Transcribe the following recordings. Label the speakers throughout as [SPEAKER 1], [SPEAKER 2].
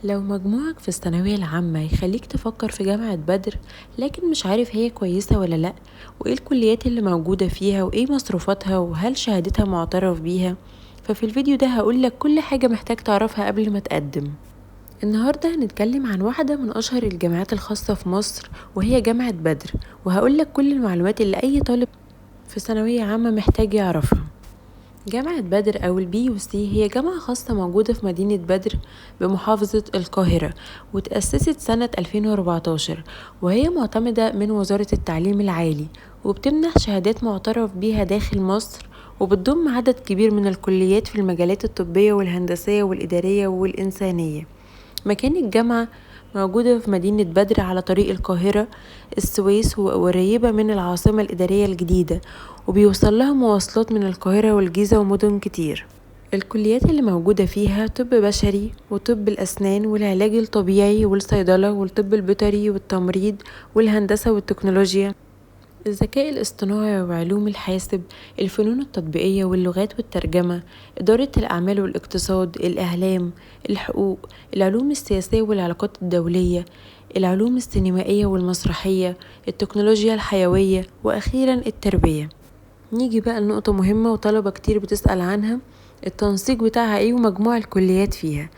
[SPEAKER 1] لو مجموعك في الثانوية العامة يخليك تفكر في جامعة بدر، لكن مش عارف هي كويسة ولا لأ، وإيه الكليات اللي موجودة فيها وإيه مصروفاتها وهل شهادتها معترف بيها، ففي الفيديو ده هقولك كل حاجة محتاج تعرفها قبل ما تقدم. النهاردة هنتكلم عن واحدة من أشهر الجامعات الخاصة في مصر وهي جامعة بدر، وهقولك كل المعلومات اللي أي طالب في ثانوية عامة محتاج يعرفها. جامعة بدر أو البي يو سي هي جامعة خاصة موجودة في مدينة بدر بمحافظة القاهرة، وتأسست سنة 2014، وهي معتمدة من وزارة التعليم العالي، وبتمنح شهادات معترف بيها داخل مصر، وبتضم عدد كبير من الكليات في المجالات الطبية والهندسية والإدارية والإنسانية. مكان الجامعة موجودة في مدينة بدر على طريق القاهرة السويس، وقريبة من العاصمة الإدارية الجديدة، وبيوصل لها مواصلات من القاهرة والجيزة ومدن كتير. الكليات اللي موجودة فيها طب بشري وطب الأسنان والعلاج الطبيعي والصيدلة والطب البيطري والتمريض والهندسة والتكنولوجيا، الذكاء الاصطناعي وعلوم الحاسب، الفنون التطبيقية واللغات والترجمة، إدارة الأعمال والاقتصاد، الإعلام، الحقوق، العلوم السياسية والعلاقات الدولية، العلوم السينمائية والمسرحية، التكنولوجيا الحيوية، وأخيرا التربية. نيجي بقى لنقطة مهمة وطلبة كتير بتسأل عنها، التنسيق بتاعها ايه ومجموع الكليات فيها.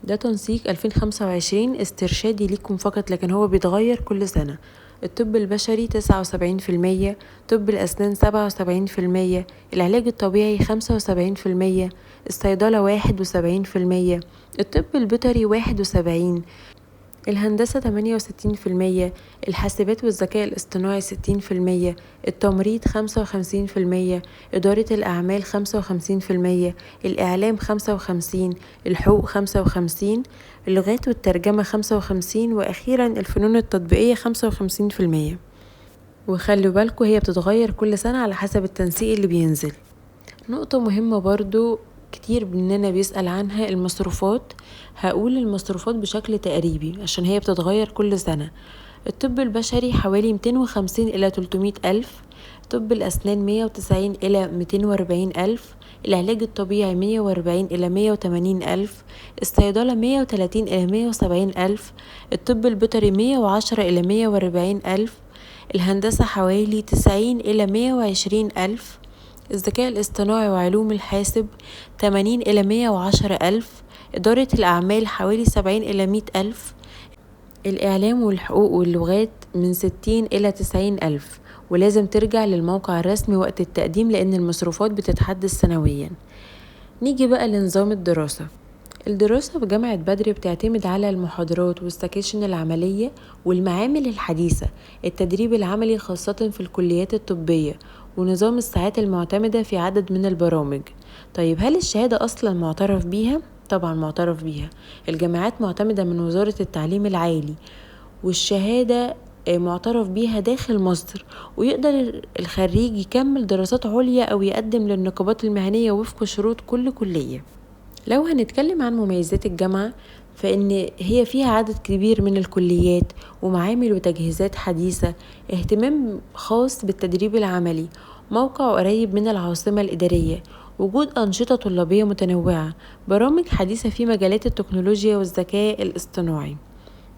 [SPEAKER 1] ده تنسيق 2025 استرشادي ليكم فقط، لكن هو بيتغير كل سنة. الطب البشري 79%، طب الأسنان 77%، العلاج الطبيعي 75%، الصيدلة 71%، الطب البيطري 71%، الهندسة 68%، الحاسبات والذكاء الاصطناعي 60%، التمريض 55%، إدارة الأعمال 55%، الإعلام 55%، الحقوق 55%، اللغات والترجمة 55%، وأخيرا الفنون التطبيقية 55%. وخلوا بالكوا هي بتتغير كل سنة على حسب التنسيق اللي بينزل. نقطة مهمة برضو كتير مننا بيسأل عنها، المصروفات. هقول المصروفات بشكل تقريبي عشان هي بتتغير كل سنة. الطب البشري حوالي 250 إلى 300 ألف، طب الأسنان 190 إلى 240 ألف، العلاج الطبيعي 140 إلى 180 ألف، الصيدلة 130 إلى 170 ألف، الطب البيطري 110 إلى 140 ألف، الهندسة حوالي 90 إلى 120 ألف، الذكاء الاصطناعي وعلوم الحاسب 80 إلى 110 ألف، إدارة الأعمال حوالي 70 إلى 100 ألف، الإعلام والحقوق واللغات من 60 إلى 90 ألف. ولازم ترجع للموقع الرسمي وقت التقديم لأن المصروفات بتتحدث سنويا. نيجي بقى لنظام الدراسة. الدراسة بجامعة بدر بتعتمد على المحاضرات والسكاشن العملية والمعامل الحديثة، التدريب العملي خاصة في الكليات الطبية، ونظام الساعات المعتمدة في عدد من البرامج. طيب هل الشهادة أصلا معترف بيها؟ طبعا معترف بيها. الجامعات معتمدة من وزارة التعليم العالي، والشهادة معترف بيها داخل مصر، ويقدر الخريج يكمل دراسات عليا أو يقدم للنقابات المهنية وفق شروط كل كلية. لو هنتكلم عن مميزات الجامعة، فإن هي فيها عدد كبير من الكليات ومعامل وتجهيزات حديثة، اهتمام خاص بالتدريب العملي، موقع قريب من العاصمة الإدارية، وجود أنشطة طلابية متنوعة، برامج حديثة في مجالات التكنولوجيا والذكاء الاصطناعي.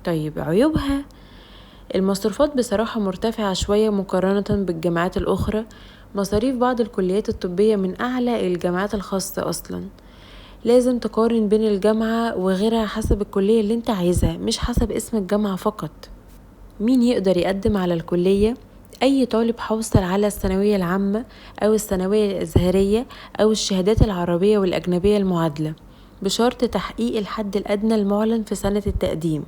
[SPEAKER 1] طيب عيوبها، المصروفات بصراحة مرتفعة شوية مقارنة بالجامعات الأخرى. مصاريف بعض الكليات الطبية من أعلى الجامعات الخاصة أصلا. لازم تقارن بين الجامعة وغيرها حسب الكلية اللي انت عايزها، مش حسب اسم الجامعة فقط. مين يقدر يقدم على الكلية؟ أي طالب حاصل على الثانوية العامة أو الثانوية الأزهرية أو الشهادات العربية والأجنبية المعادلة، بشرط تحقيق الحد الأدنى المعلن في سنة التقديم.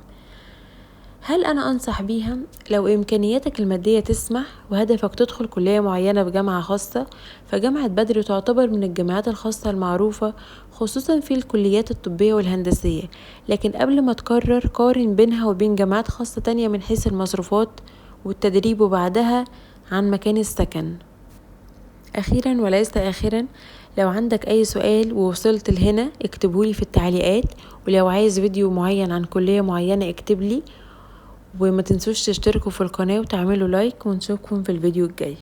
[SPEAKER 1] هل أنا أنصح بيها؟ لو إمكانياتك المادية تسمح وهدفك تدخل كلية معينة بجامعة خاصة، فجامعة بدر تعتبر من الجامعات الخاصة المعروفة، خصوصا في الكليات الطبية والهندسية. لكن قبل ما تقرر قارن بينها وبين جامعات خاصة تانية من حيث المصروفات والتدريب، وبعدها عن مكان السكن. أخيرا وليس آخرا، لو عندك أي سؤال ووصلت لهنا اكتبهولي في التعليقات، ولو عايز فيديو معين عن كلية معينة اكتبلي، وما تنسوش تشتركوا في القناة وتعملوا لايك، ونشوفكم في الفيديو الجاي.